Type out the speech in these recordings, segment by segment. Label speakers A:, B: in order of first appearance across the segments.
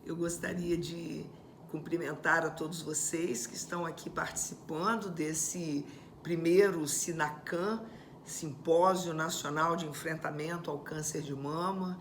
A: Eu gostaria de cumprimentar a todos vocês que estão aqui participando desse primeiro SINACAN, Simpósio Nacional de Enfrentamento ao Câncer de Mama,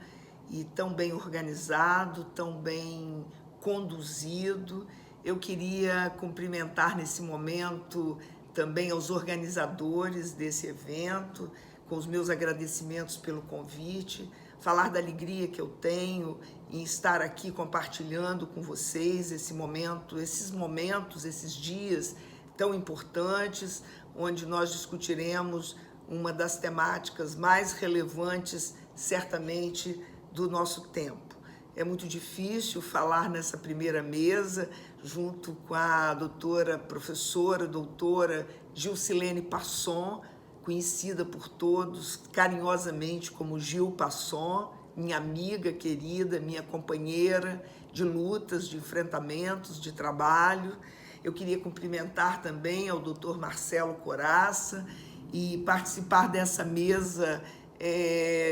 A: e tão bem organizado, tão bem conduzido. Eu queria cumprimentar nesse momento também aos organizadores desse evento, com os meus agradecimentos pelo convite, falar da alegria que eu tenho em estar aqui compartilhando com vocês esses momentos, esses dias tão importantes, onde nós discutiremos uma das temáticas mais relevantes, certamente, do nosso tempo. É muito difícil falar nessa primeira mesa, junto com a professora doutora Gilcilene Passon, conhecida por todos carinhosamente como Gil Passon, minha amiga querida, minha companheira de lutas, de enfrentamentos, de trabalho. Eu queria cumprimentar também ao Dr. Marcelo Coraça e participar dessa mesa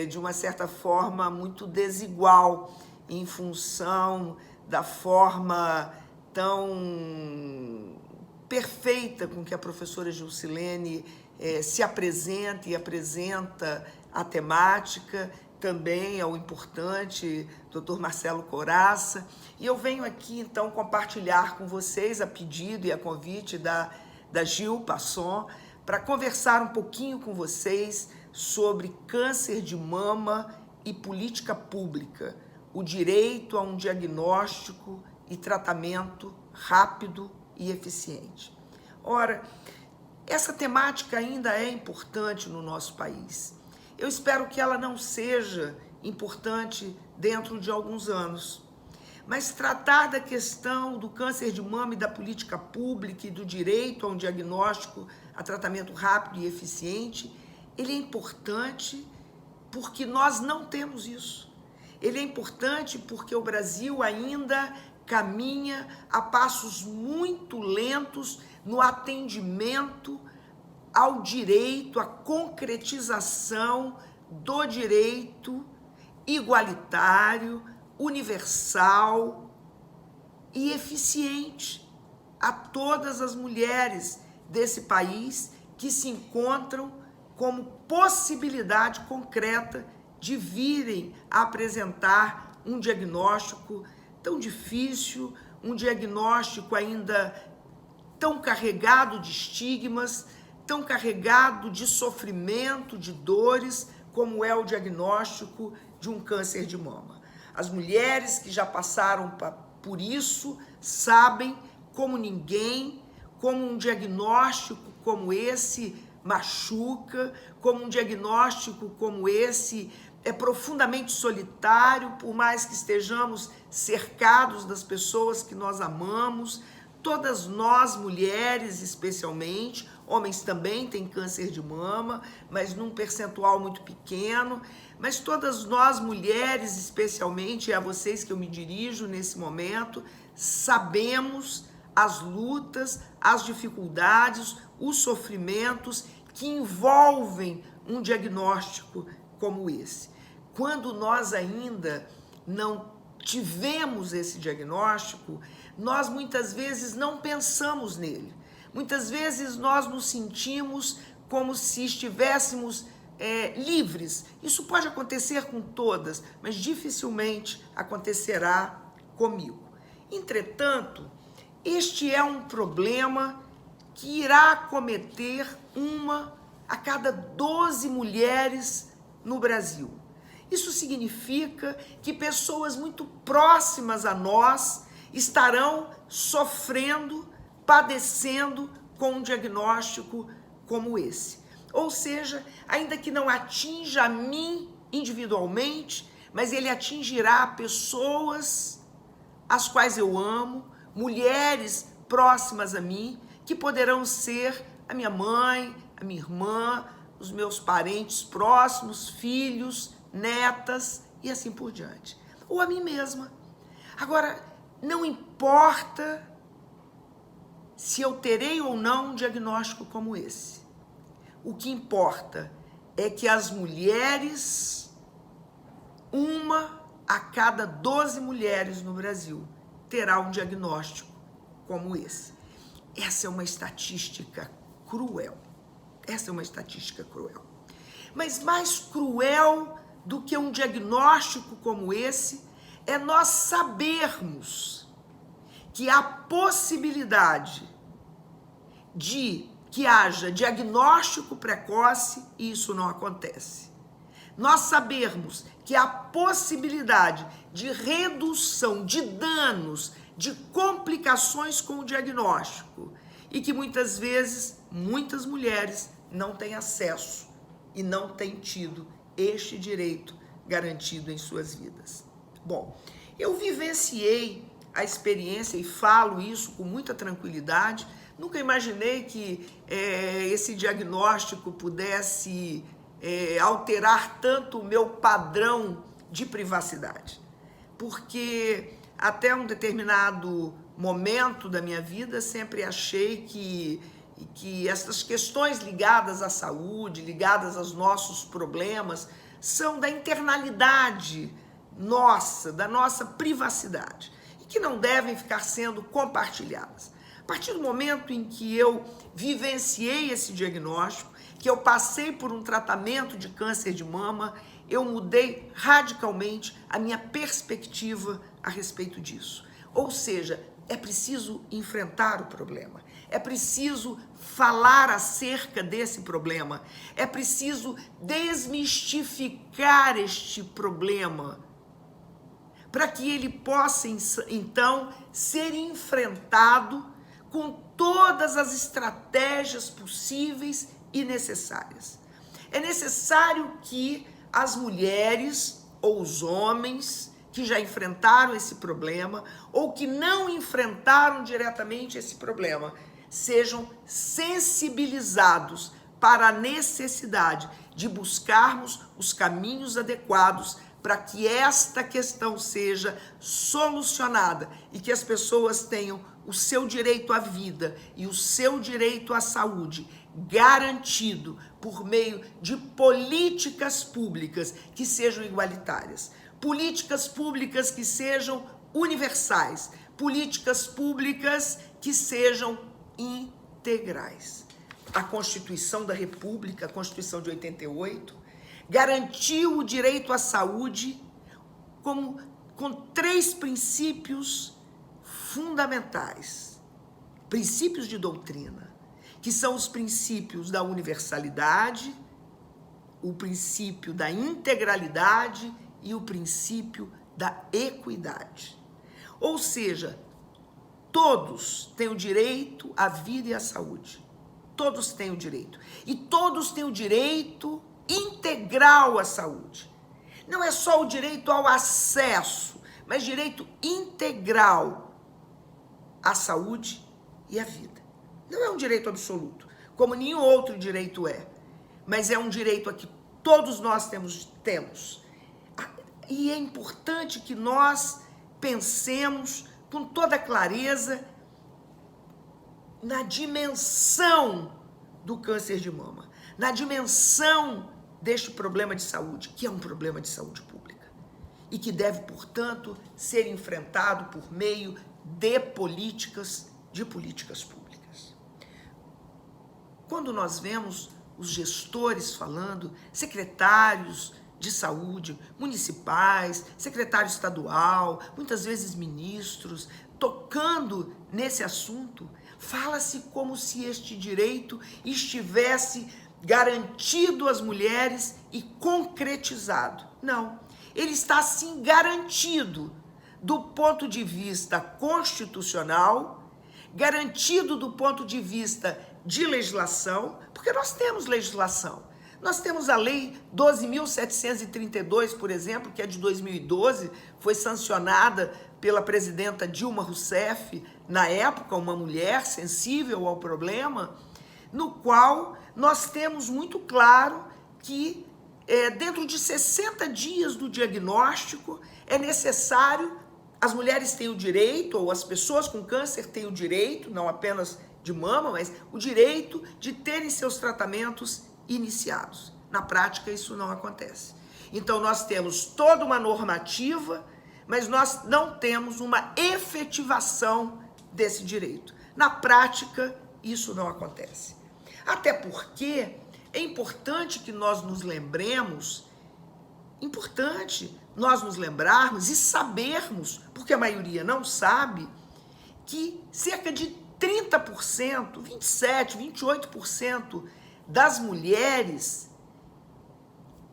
A: de uma certa forma muito desigual, em função da forma tão perfeita com que a professora Gilcilene se apresenta e apresenta a temática, também ao importante Dr. Marcelo Coraça. E eu venho aqui, então, compartilhar com vocês, a pedido e a convite da Gil Passon, para conversar um pouquinho com vocês sobre câncer de mama e política pública, o direito a um diagnóstico e tratamento rápido e eficiente. Ora, essa temática ainda é importante no nosso país. Eu espero que ela não seja importante dentro de alguns anos, mas tratar da questão do câncer de mama e da política pública e do direito a um diagnóstico, a tratamento rápido e eficiente, ele é importante porque nós não temos isso. Ele é importante porque o Brasil ainda caminha a passos muito lentos no atendimento ao direito, à concretização do direito igualitário, universal e eficiente a todas as mulheres desse país que se encontram como possibilidade concreta de virem a apresentar um diagnóstico tão difícil, um diagnóstico ainda tão carregado de estigmas, tão carregado de sofrimento, de dores, como é o diagnóstico de um câncer de mama. As mulheres que já passaram por isso sabem como ninguém, como um diagnóstico como esse machuca, como um diagnóstico como esse é profundamente solitário, por mais que estejamos cercados das pessoas que nós amamos. Todas nós, mulheres especialmente, homens também têm câncer de mama, mas num percentual muito pequeno, mas todas nós, mulheres especialmente, e a vocês que eu me dirijo nesse momento, sabemos as lutas, as dificuldades, os sofrimentos que envolvem um diagnóstico como esse. Quando nós ainda não tivemos esse diagnóstico, nós muitas vezes não pensamos nele. Muitas vezes nós nos sentimos como se estivéssemos livres. Isso pode acontecer com todas, mas dificilmente acontecerá comigo. Entretanto, este é um problema que irá acometer uma a cada 12 mulheres no Brasil. Isso significa que pessoas muito próximas a nós estarão sofrendo, padecendo com um diagnóstico como esse. Ou seja, ainda que não atinja a mim individualmente, mas ele atingirá pessoas as quais eu amo, mulheres próximas a mim, que poderão ser a minha mãe, a minha irmã, os meus parentes próximos, filhos, netas e assim por diante. Ou a mim mesma. Agora, não importa se eu terei ou não um diagnóstico como esse. O que importa é que as mulheres, uma a cada 12 mulheres no Brasil terá um diagnóstico como esse. Essa é uma estatística cruel. Essa é uma estatística cruel. Mas mais cruel do que um diagnóstico como esse é nós sabermos que há possibilidade de que haja diagnóstico precoce e isso não acontece. Nós sabermos que há possibilidade de redução de danos, de complicações com o diagnóstico e que muitas vezes, muitas mulheres não têm acesso e não têm tido este direito garantido em suas vidas. Bom, eu vivenciei a experiência e falo isso com muita tranquilidade. Nunca imaginei que esse diagnóstico pudesse alterar tanto o meu padrão de privacidade. Porque até um determinado momento da minha vida sempre achei que essas questões ligadas à saúde, ligadas aos nossos problemas, são da internalidade nossa, da nossa privacidade, e que não devem ficar sendo compartilhadas. A partir do momento em que eu vivenciei esse diagnóstico, que eu passei por um tratamento de câncer de mama, eu mudei radicalmente a minha perspectiva a respeito disso. Ou seja, é preciso enfrentar o problema, é preciso falar acerca desse problema, é preciso desmistificar este problema, para que ele possa, então, ser enfrentado com todas as estratégias possíveis e necessárias. É necessário que as mulheres ou os homens que já enfrentaram esse problema ou que não enfrentaram diretamente esse problema sejam sensibilizados para a necessidade de buscarmos os caminhos adequados para que esta questão seja solucionada e que as pessoas tenham o seu direito à vida e o seu direito à saúde garantido por meio de políticas públicas que sejam igualitárias, políticas públicas que sejam universais, políticas públicas que sejam integrais. A Constituição da República, a Constituição de 88, garantiu o direito à saúde com 3 princípios fundamentais, princípios de doutrina, que são os princípios da universalidade, o princípio da integralidade e o princípio da equidade. Ou seja, todos têm o direito à vida e à saúde. Todos têm o direito. E todos têm o direito integral à saúde. Não é só o direito ao acesso, mas direito integral à saúde e à vida. Não é um direito absoluto, como nenhum outro direito é, mas é um direito a que todos nós temos. E é importante que nós pensemos com toda clareza na dimensão do câncer de mama, na dimensão deste problema de saúde, que é um problema de saúde pública e que deve, portanto, ser enfrentado por meio de políticas públicas. Quando nós vemos os gestores falando, secretários de saúde municipais, secretário estadual, muitas vezes ministros, tocando nesse assunto, fala-se como se este direito estivesse garantido às mulheres e concretizado. Não, ele está sim garantido do ponto de vista constitucional, garantido do ponto de vista de legislação, porque nós temos legislação. Nós temos a Lei 12.732, por exemplo, que é de 2012, foi sancionada pela presidenta Dilma Rousseff, na época, uma mulher sensível ao problema, no qual nós temos muito claro que dentro de 60 dias do diagnóstico é necessário, as mulheres têm o direito, ou as pessoas com câncer têm o direito, não apenas de mama, mas o direito de terem seus tratamentos iniciados. Na prática, isso não acontece. Então, nós temos toda uma normativa, mas nós não temos uma efetivação desse direito. Na prática, isso não acontece. Até porque é importante que nós nos lembremos, e sabermos, porque a maioria não sabe, que cerca de 30%, 27%, 28% das mulheres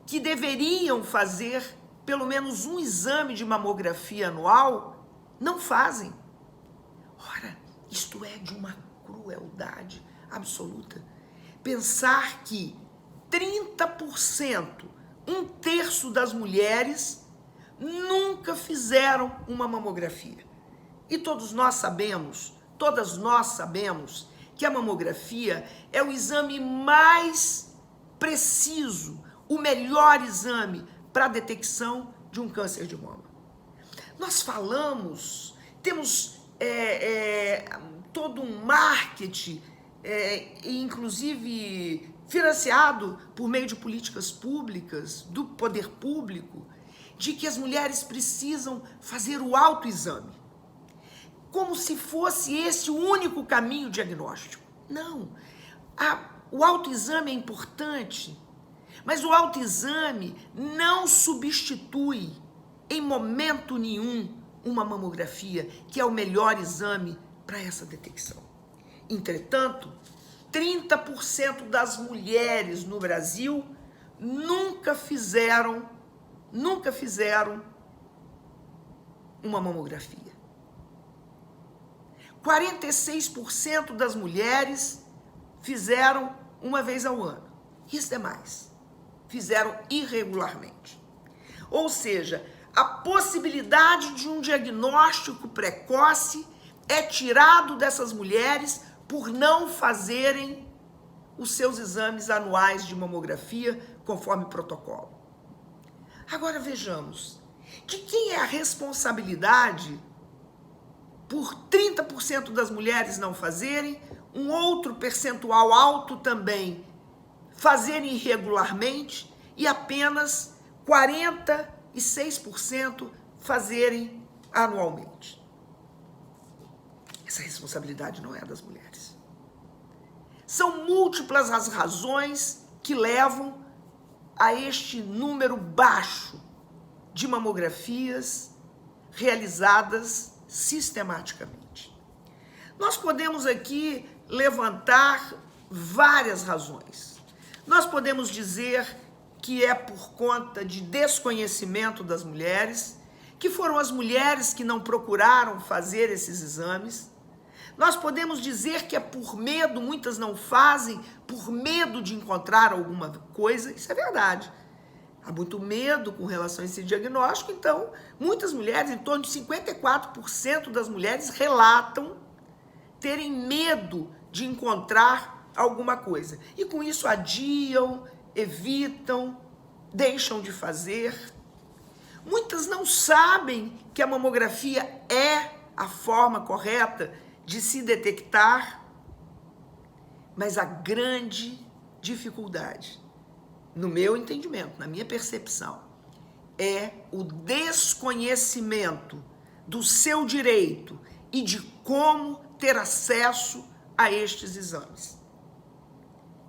A: que deveriam fazer pelo menos um exame de mamografia anual não fazem. Ora, isto é de uma crueldade absoluta. Pensar que 30%, um terço das mulheres nunca fizeram uma mamografia. E todas nós sabemos que a mamografia é o exame mais preciso, o melhor exame para a detecção de um câncer de mama. Nós temos todo um marketing, inclusive financiado por meio de políticas públicas, do poder público, de que as mulheres precisam fazer o autoexame, como se fosse esse o único caminho diagnóstico. Não, o autoexame é importante, mas o autoexame não substitui em momento nenhum uma mamografia, que é o melhor exame para essa detecção. Entretanto, 30% das mulheres no Brasil nunca fizeram uma mamografia. 46% das mulheres fizeram uma vez ao ano. E os demais fizeram irregularmente. Ou seja, a possibilidade de um diagnóstico precoce é tirado dessas mulheres por não fazerem os seus exames anuais de mamografia conforme protocolo. Agora vejamos, de quem é a responsabilidade por 30% das mulheres não fazerem, um outro percentual alto também fazerem irregularmente e apenas 46% fazerem anualmente? Essa responsabilidade não é das mulheres. São múltiplas as razões que levam a este número baixo de mamografias realizadas sistematicamente. Nós podemos aqui levantar várias razões. Nós podemos dizer que é por conta de desconhecimento das mulheres, que foram as mulheres que não procuraram fazer esses exames. Nós podemos dizer que é por medo, muitas não fazem, por medo de encontrar alguma coisa. Isso é verdade. Há muito medo com relação a esse diagnóstico, então muitas mulheres, em torno de 54% das mulheres, relatam terem medo de encontrar alguma coisa. E com isso adiam, evitam, deixam de fazer. Muitas não sabem que a mamografia é a forma correta de se detectar, mas a grande dificuldade, no meu entendimento, na minha percepção, é o desconhecimento do seu direito e de como ter acesso a estes exames.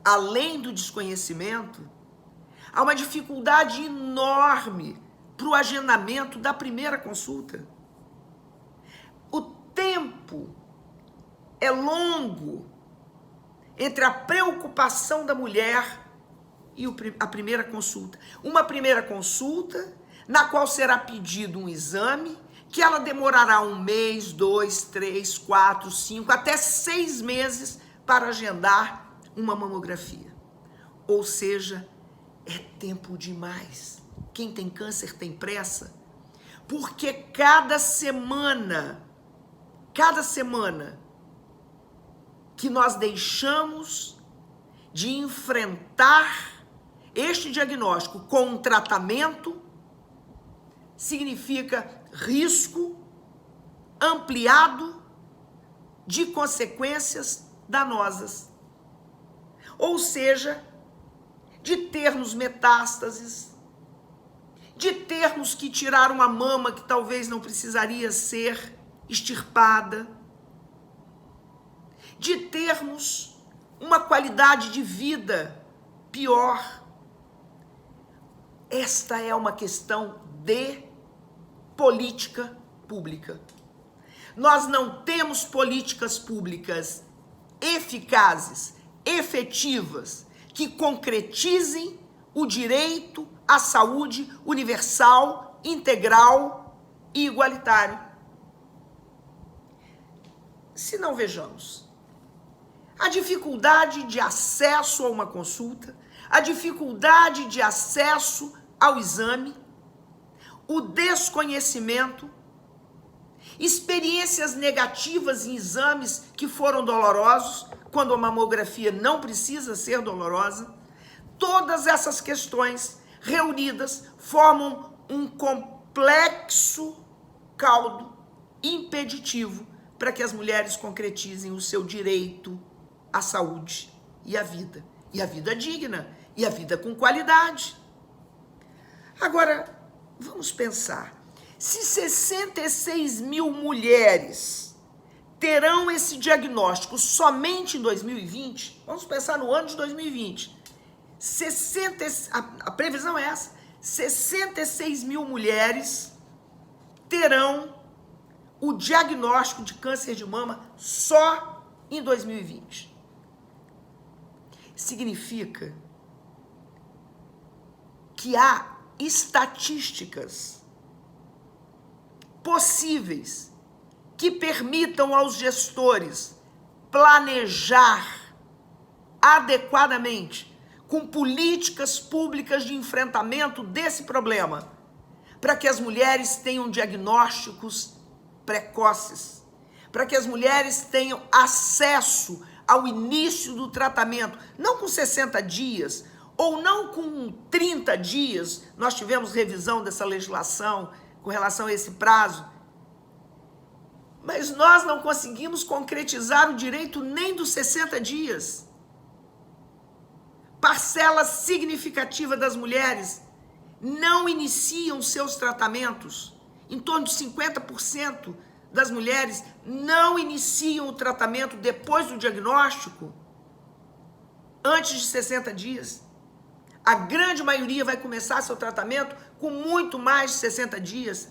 A: Além do desconhecimento, há uma dificuldade enorme para o agendamento da primeira consulta. O tempo é longo entre a preocupação da mulher e a primeira consulta. Uma primeira consulta na qual será pedido um exame que ela demorará 1 mês, 2, 3, 4, 5, até 6 meses para agendar uma mamografia. Ou seja, é tempo demais. Quem tem câncer tem pressa, porque cada semana que nós deixamos de enfrentar este diagnóstico com um tratamento, significa risco ampliado de consequências danosas. Ou seja, de termos metástases, de termos que tirar uma mama que talvez não precisaria ser extirpada, de termos uma qualidade de vida pior. Esta é uma questão de política pública. Nós não temos políticas públicas eficazes, efetivas, que concretizem o direito à saúde universal, integral e igualitário. Se não, vejamos a dificuldade de acesso a uma consulta, a dificuldade de acesso ao exame, o desconhecimento, experiências negativas em exames que foram dolorosos, quando a mamografia não precisa ser dolorosa. Todas essas questões reunidas formam um complexo caldo impeditivo para que as mulheres concretizem o seu direito à saúde e à vida digna, e a vida com qualidade. Agora, vamos pensar, se 66 mil mulheres terão esse diagnóstico somente em 2020, vamos pensar no ano de 2020, a previsão é essa, 66 mil mulheres terão o diagnóstico de câncer de mama só em 2020. Significa que há estatísticas possíveis que permitam aos gestores planejar adequadamente, com políticas públicas de enfrentamento desse problema, para que as mulheres tenham diagnósticos precoces, para que as mulheres tenham acesso ao início do tratamento, não com 60 dias, ou não com 30 dias, nós tivemos revisão dessa legislação com relação a esse prazo, mas nós não conseguimos concretizar o direito nem dos 60 dias. Parcela significativa das mulheres não iniciam seus tratamentos, em torno de 50% das mulheres não iniciam o tratamento depois do diagnóstico antes de 60 dias. A grande maioria vai começar seu tratamento com muito mais de 60 dias,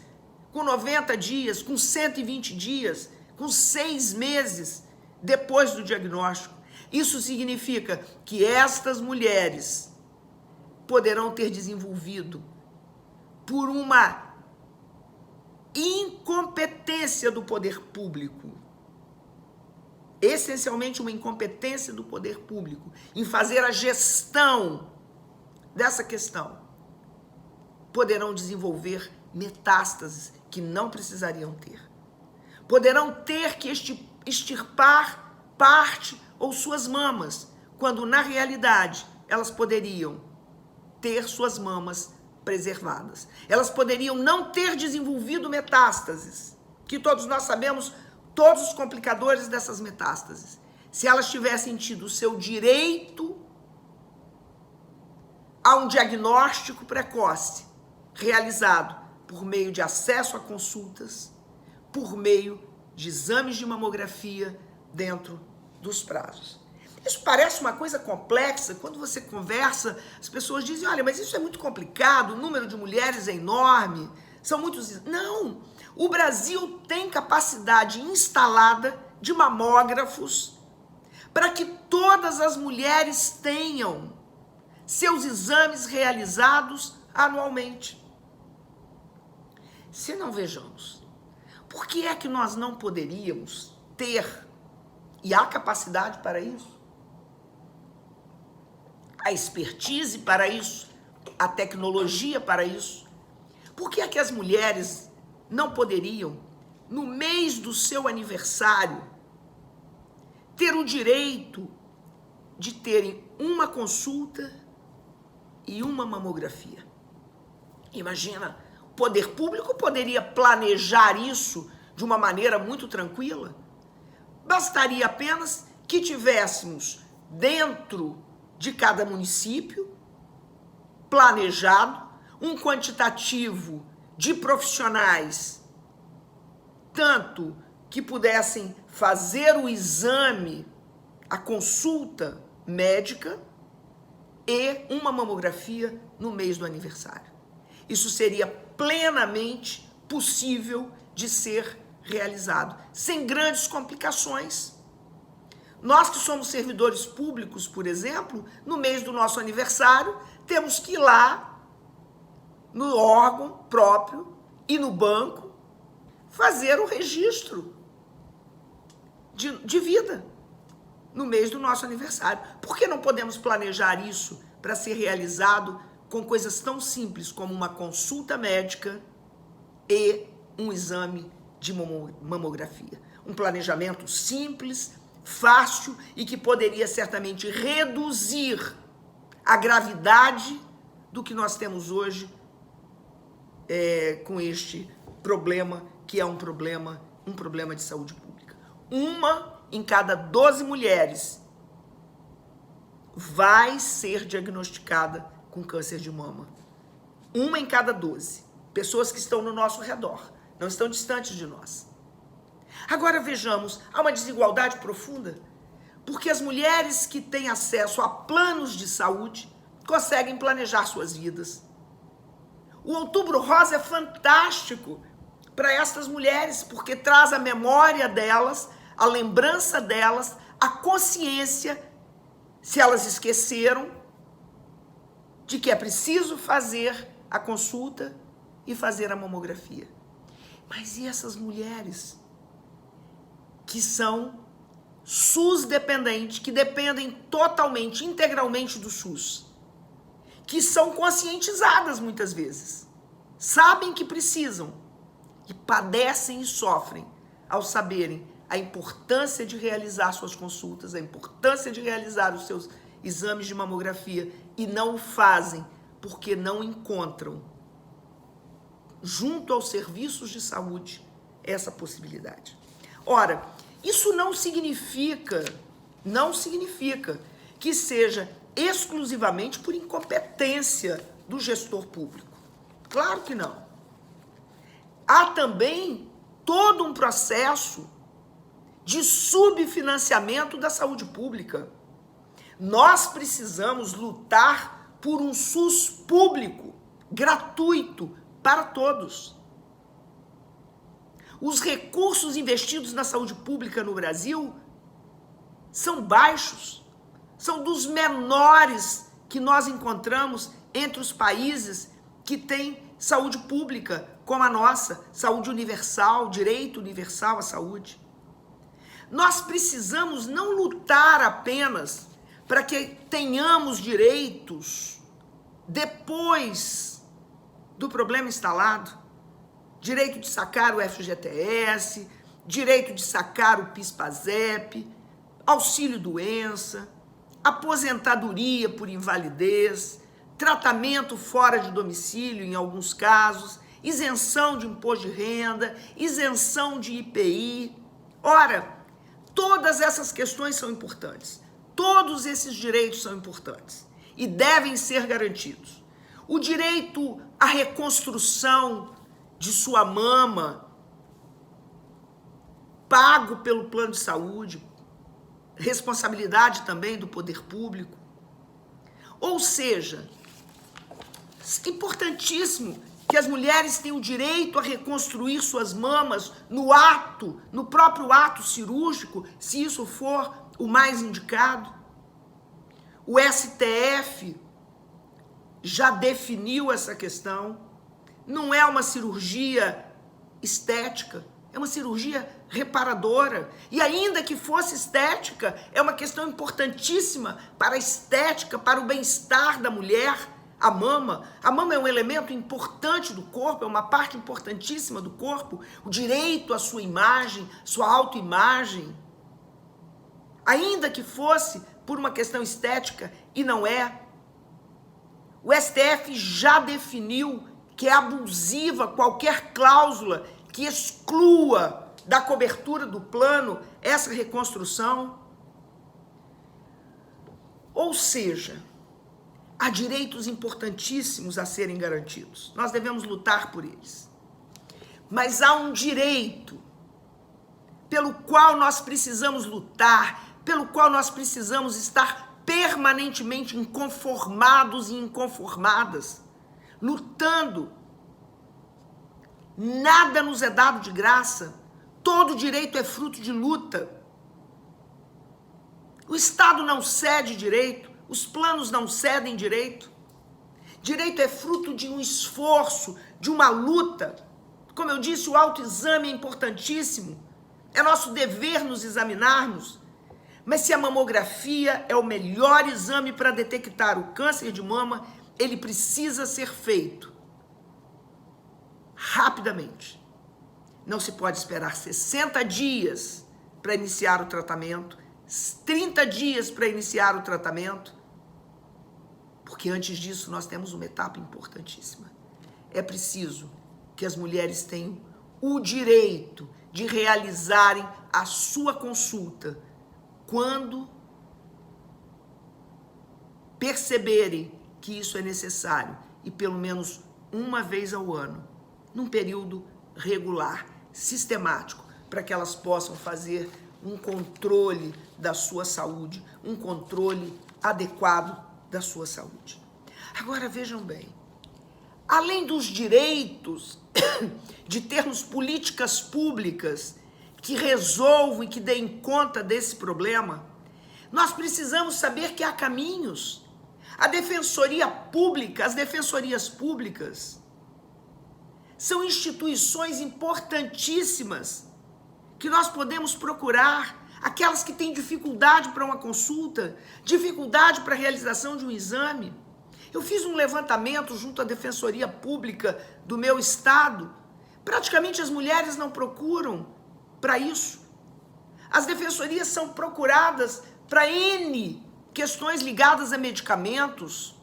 A: com 90 dias, com 120 dias, com 6 meses depois do diagnóstico. Isso significa que estas mulheres poderão ter desenvolvido, por uma incompetência do poder público, essencialmente uma incompetência do poder público em fazer a gestão dessa questão, poderão desenvolver metástases que não precisariam ter. Poderão ter que extirpar parte ou suas mamas, quando na realidade elas poderiam ter suas mamas preservadas. Elas poderiam não ter desenvolvido metástases, que todos nós sabemos todos os complicadores dessas metástases. Se elas tivessem tido o seu direito a um diagnóstico precoce, realizado por meio de acesso a consultas, por meio de exames de mamografia dentro dos prazos. Isso parece uma coisa complexa. Quando você conversa, as pessoas dizem, olha, mas isso é muito complicado, o número de mulheres é enorme, são muitos... Não! O Brasil tem capacidade instalada de mamógrafos para que todas as mulheres tenham seus exames realizados anualmente. Se não, vejamos, por que é que nós não poderíamos ter, e há capacidade para isso, a expertise para isso, a tecnologia para isso, por que é que as mulheres não poderiam, no mês do seu aniversário, ter o direito de terem uma consulta e uma mamografia? Imagina, o poder público poderia planejar isso de uma maneira muito tranquila. Bastaria apenas que tivéssemos dentro de cada município planejado um quantitativo de profissionais, tanto que pudessem fazer o exame, a consulta médica e uma mamografia no mês do aniversário. Isso seria plenamente possível de ser realizado, sem grandes complicações. Nós que somos servidores públicos, por exemplo, no mês do nosso aniversário, temos que ir lá no órgão próprio e no banco fazer o registro de vida no mês do nosso aniversário. Por que não podemos planejar isso para ser realizado com coisas tão simples como uma consulta médica e um exame de mamografia? Um planejamento simples, fácil e que poderia certamente reduzir a gravidade do que nós temos hoje com este problema, que é um problema de saúde pública. 1 em cada 12 mulheres vai ser diagnosticada com câncer de mama. 1 em cada 12. Pessoas que estão no nosso redor, não estão distantes de nós. Agora vejamos, há uma desigualdade profunda, porque as mulheres que têm acesso a planos de saúde conseguem planejar suas vidas. O Outubro Rosa é fantástico para estas mulheres, porque traz a memória delas, a lembrança delas, a consciência, se elas esqueceram, de que é preciso fazer a consulta e fazer a mamografia. Mas e essas mulheres que são SUS dependentes, que dependem totalmente, integralmente do SUS, que são conscientizadas muitas vezes, sabem que precisam e padecem e sofrem ao saberem a importância de realizar suas consultas, a importância de realizar os seus exames de mamografia e não o fazem porque não encontram junto aos serviços de saúde essa possibilidade. Ora, isso não significa que seja exclusivamente por incompetência do gestor público. Claro que não. Há também todo um processo de subfinanciamento da saúde pública. Nós precisamos lutar por um SUS público, gratuito, para todos. Os recursos investidos na saúde pública no Brasil são baixos, são dos menores que nós encontramos entre os países que têm saúde pública, como a nossa, saúde universal, direito universal à saúde. Nós precisamos não lutar apenas para que tenhamos direitos depois do problema instalado, direito de sacar o FGTS, direito de sacar o PIS/PASEP, auxílio-doença, aposentadoria por invalidez, tratamento fora de domicílio em alguns casos, isenção de imposto de renda, isenção de IPI. Ora, todas essas questões são importantes. Todos esses direitos são importantes e devem ser garantidos. O direito à reconstrução de sua mama, pago pelo plano de saúde, responsabilidade também do poder público. Ou seja, importantíssimo que as mulheres tenham o direito a reconstruir suas mamas no próprio ato cirúrgico, se isso for o mais indicado. O STF já definiu essa questão. Não é uma cirurgia estética, é uma cirurgia reparadora. E ainda que fosse estética, é uma questão importantíssima para a estética, para o bem-estar da mulher. A mama é um elemento importante do corpo, é uma parte importantíssima do corpo. O direito à sua imagem, sua autoimagem. Ainda que fosse por uma questão estética, e não é. O STF já definiu que é abusiva qualquer cláusula que exclua da cobertura do plano essa reconstrução. Ou seja, há direitos importantíssimos a serem garantidos. Nós devemos lutar por eles. Mas há um direito pelo qual nós precisamos lutar, pelo qual nós precisamos estar permanentemente inconformados e inconformadas, lutando. Nada nos é dado de graça, todo direito é fruto de luta. O Estado não cede direito, os planos não cedem direito. Direito é fruto de um esforço, de uma luta. Como eu disse, o autoexame é importantíssimo. É nosso dever nos examinarmos. Mas se a mamografia é o melhor exame para detectar o câncer de mama, ele precisa ser feito rapidamente. Não se pode esperar 60 dias para iniciar o tratamento, 30 dias para iniciar o tratamento, porque antes disso nós temos uma etapa importantíssima. É preciso que as mulheres tenham o direito de realizarem a sua consulta quando perceberem que isso é necessário, e pelo menos uma vez ao ano, num período regular, sistemático, para que elas possam fazer um controle da sua saúde, um controle adequado da sua saúde. Agora vejam bem, além dos direitos de termos políticas públicas que resolvam e que deem conta desse problema, nós precisamos saber que há caminhos. A defensoria pública, as defensorias públicas, são instituições importantíssimas que nós podemos procurar, aquelas que têm dificuldade para uma consulta, dificuldade para a realização de um exame. Eu fiz um levantamento junto à Defensoria Pública do meu estado. Praticamente as mulheres não procuram para isso. As defensorias são procuradas para N questões ligadas a medicamentos,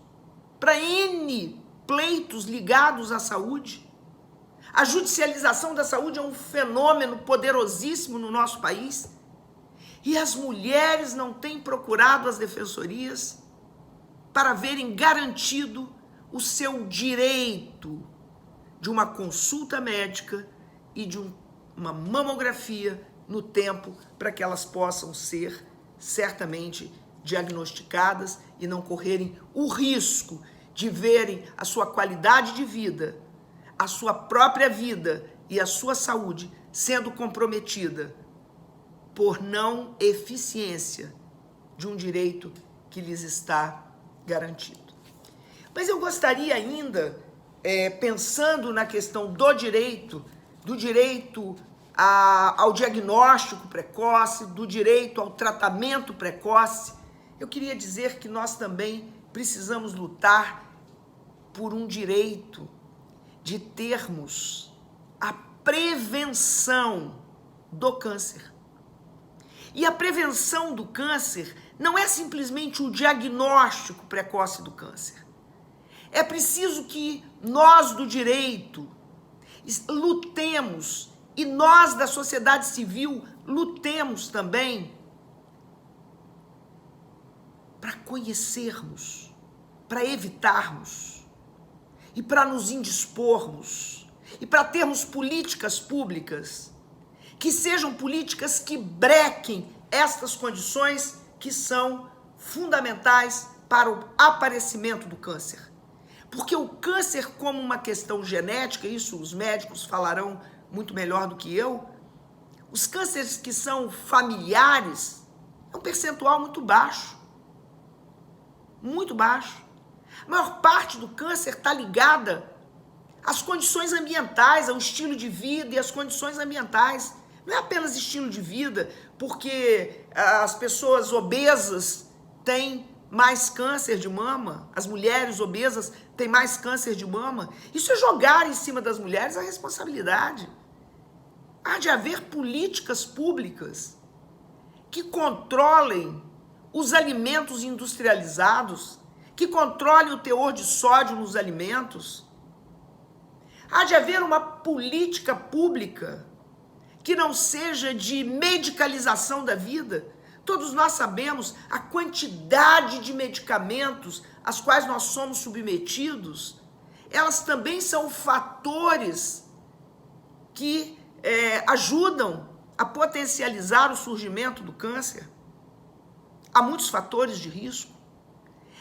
A: para N pleitos ligados à saúde. A judicialização da saúde é um fenômeno poderosíssimo no nosso país. E as mulheres não têm procurado as defensorias para verem garantido o seu direito de uma consulta médica e de uma mamografia no tempo, para que elas possam ser certamente diagnosticadas e não correrem o risco de verem a sua qualidade de vida, a sua própria vida e a sua saúde sendo comprometida por não eficiência de um direito que lhes está garantido. Mas eu gostaria ainda, pensando na questão do direito ao diagnóstico precoce, do direito ao tratamento precoce, eu queria dizer que nós também precisamos lutar por um direito de termos a prevenção do câncer. E a prevenção do câncer não é simplesmente o diagnóstico precoce do câncer. É preciso que nós do direito lutemos, e nós da sociedade civil lutemos também para conhecermos, para evitarmos e para nos indispormos e para termos políticas públicas que sejam políticas que brequem estas condições que são fundamentais para o aparecimento do câncer. Porque o câncer, como uma questão genética, isso os médicos falarão muito melhor do que eu, os cânceres que são familiares é um percentual muito baixo. Muito baixo. A maior parte do câncer está ligada às condições ambientais, ao estilo de vida e às condições ambientais. Não é apenas estilo de vida, porque as pessoas obesas têm mais câncer de mama, as mulheres obesas têm mais câncer de mama. Isso é jogar em cima das mulheres a responsabilidade. Há de haver políticas públicas que controlem os alimentos industrializados, que controlem o teor de sódio nos alimentos. Há de haver uma política pública que não seja de medicalização da vida. Todos nós sabemos a quantidade de medicamentos às quais nós somos submetidos, elas também são fatores que ajudam a potencializar o surgimento do câncer. Há muitos fatores de risco.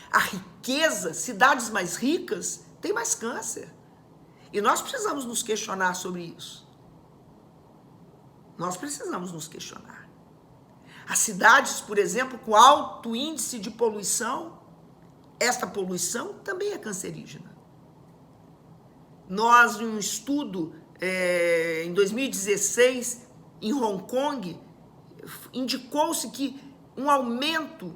A: A riqueza, cidades mais ricas têm mais câncer. E nós precisamos nos questionar sobre isso. Nós precisamos nos questionar. As cidades, por exemplo, com alto índice de poluição, esta poluição também é cancerígena. Nós, em um estudo em 2016, em Hong Kong, indicou-se que um aumento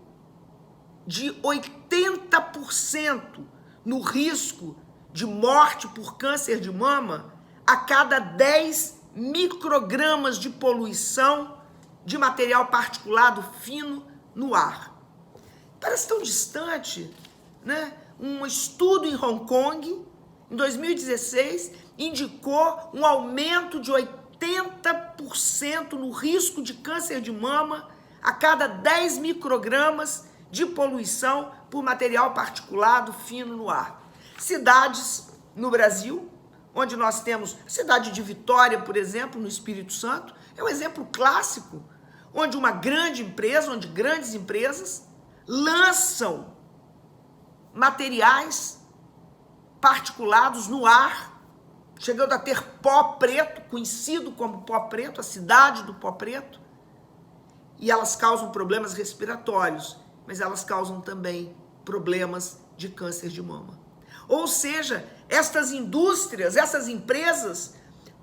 A: de 80% no risco de morte por câncer de mama a cada 10 microgramas de poluição de material particulado fino no ar. Parece tão distante, né? Um estudo em Hong Kong, em 2016, indicou um aumento de 80% no risco de câncer de mama a cada 10 microgramas de poluição por material particulado fino no ar. Cidades no Brasil, onde nós temos a cidade de Vitória, por exemplo, no Espírito Santo, é um exemplo clássico, onde uma grande empresa, onde grandes empresas lançam materiais particulados no ar, chegando a ter pó preto, conhecido como pó preto, a cidade do pó preto, e elas causam problemas respiratórios, mas elas causam também problemas de câncer de mama. Ou seja, estas indústrias, essas empresas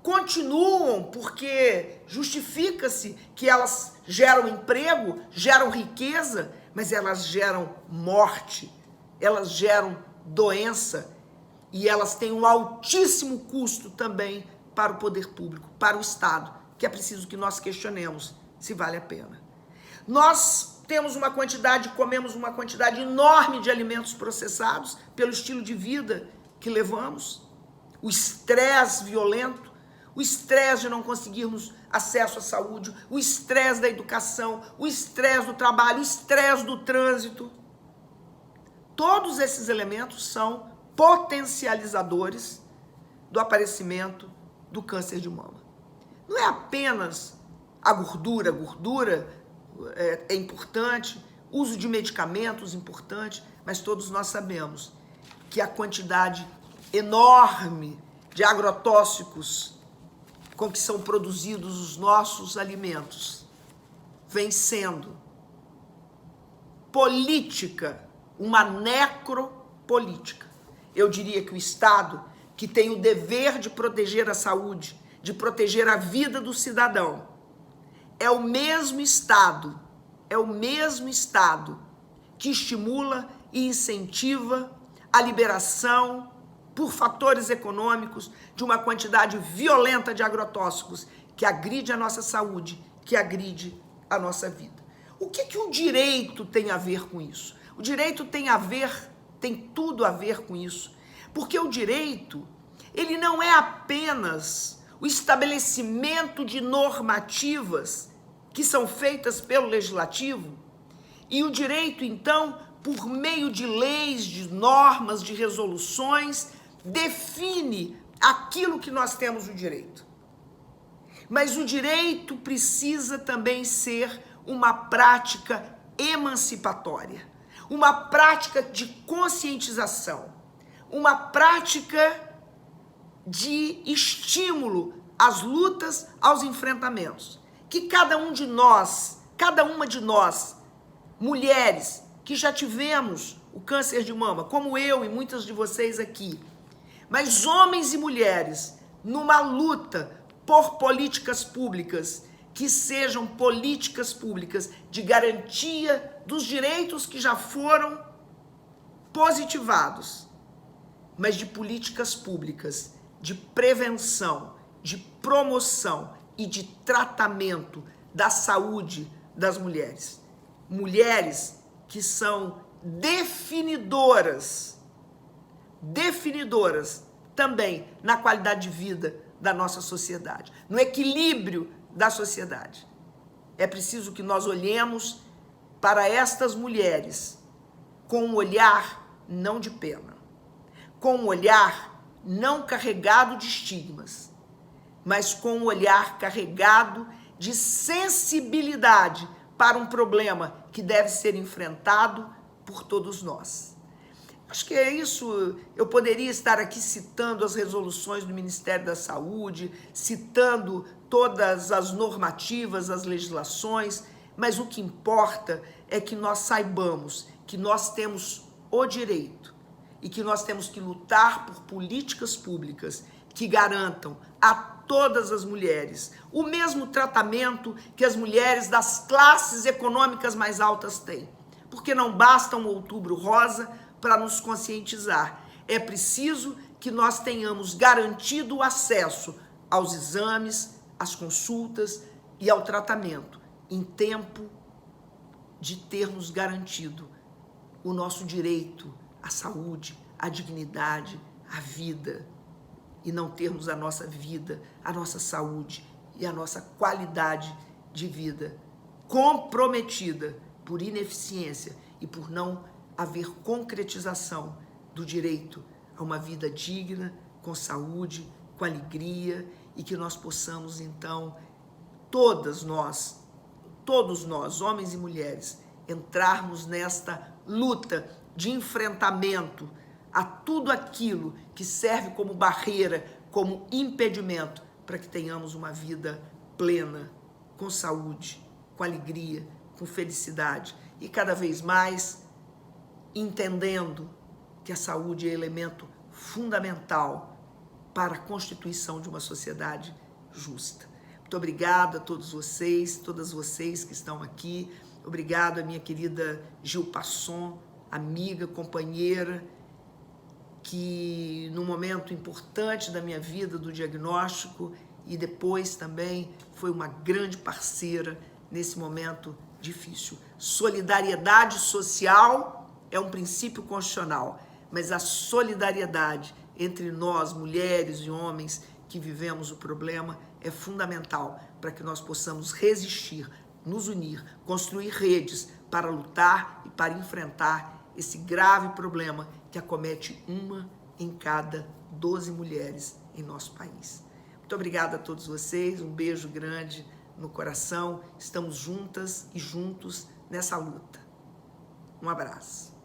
A: continuam porque justifica-se que elas geram emprego, geram riqueza, mas elas geram morte, elas geram doença e elas têm um altíssimo custo também para o poder público, para o Estado, que é preciso que nós questionemos se vale a pena. Nós comemos uma quantidade enorme de alimentos processados pelo estilo de vida que levamos, o estresse violento, o estresse de não conseguirmos acesso à saúde, o estresse da educação, o estresse do trabalho, o estresse do trânsito. Todos esses elementos são potencializadores do aparecimento do câncer de mama. Não é apenas a gordura é importante, uso de medicamentos importante, mas todos nós sabemos que a quantidade enorme de agrotóxicos com que são produzidos os nossos alimentos vem sendo política, uma necropolítica. Eu diria que o Estado, que tem o dever de proteger a saúde, de proteger a vida do cidadão, é o mesmo Estado que estimula e incentiva a liberação por fatores econômicos de uma quantidade violenta de agrotóxicos que agride a nossa saúde, que agride a nossa vida. O que o direito tem a ver com isso? O direito tem tudo a ver com isso, porque o direito, ele não é apenas o estabelecimento de normativas que são feitas pelo legislativo, e o direito, então, por meio de leis, de normas, de resoluções, define aquilo que nós temos o direito. Mas o direito precisa também ser uma prática emancipatória, uma prática de conscientização, uma prática de estímulo às lutas, aos enfrentamentos. Que cada uma de nós, mulheres que já tivemos o câncer de mama, como eu e muitas de vocês aqui, mas homens e mulheres numa luta por políticas públicas, que sejam políticas públicas de garantia dos direitos que já foram positivados, mas de políticas públicas de prevenção, de promoção e de tratamento da saúde das mulheres. Mulheres que são definidoras também na qualidade de vida da nossa sociedade, no equilíbrio da sociedade. É preciso que nós olhemos para estas mulheres com um olhar não de pena, com um olhar não carregado de estigmas, mas com um olhar carregado de sensibilidade para um problema que deve ser enfrentado por todos nós. Acho que é isso. Eu poderia estar aqui citando as resoluções do Ministério da Saúde, citando todas as normativas, as legislações, mas o que importa é que nós saibamos que nós temos o direito e que nós temos que lutar por políticas públicas que garantam a todas as mulheres o mesmo tratamento que as mulheres das classes econômicas mais altas têm. Porque não basta um Outubro Rosa para nos conscientizar. É preciso que nós tenhamos garantido o acesso aos exames, às consultas e ao tratamento, em tempo de termos garantido o nosso direito à saúde, à dignidade, à vida, e não termos a nossa vida, a nossa saúde e a nossa qualidade de vida comprometida por ineficiência e por não haver concretização do direito a uma vida digna, com saúde, com alegria, e que nós possamos, então, todos nós, homens e mulheres, entrarmos nesta luta de enfrentamento a tudo aquilo que serve como barreira, como impedimento para que tenhamos uma vida plena, com saúde, com alegria, com felicidade e cada vez mais entendendo que a saúde é elemento fundamental para a constituição de uma sociedade justa. Muito obrigada a todos vocês, todas vocês que estão aqui. Obrigado a minha querida Gil Passon, amiga, companheira, que no momento importante da minha vida, do diagnóstico, e depois também foi uma grande parceira nesse momento difícil. Solidariedade social é um princípio constitucional, mas a solidariedade entre nós, mulheres e homens que vivemos o problema, é fundamental para que nós possamos resistir, nos unir, construir redes para lutar e para enfrentar esse grave problema que acomete uma em cada 12 mulheres em nosso país. Muito obrigada a todos vocês, um beijo grande no coração, estamos juntas e juntos nessa luta. Um abraço.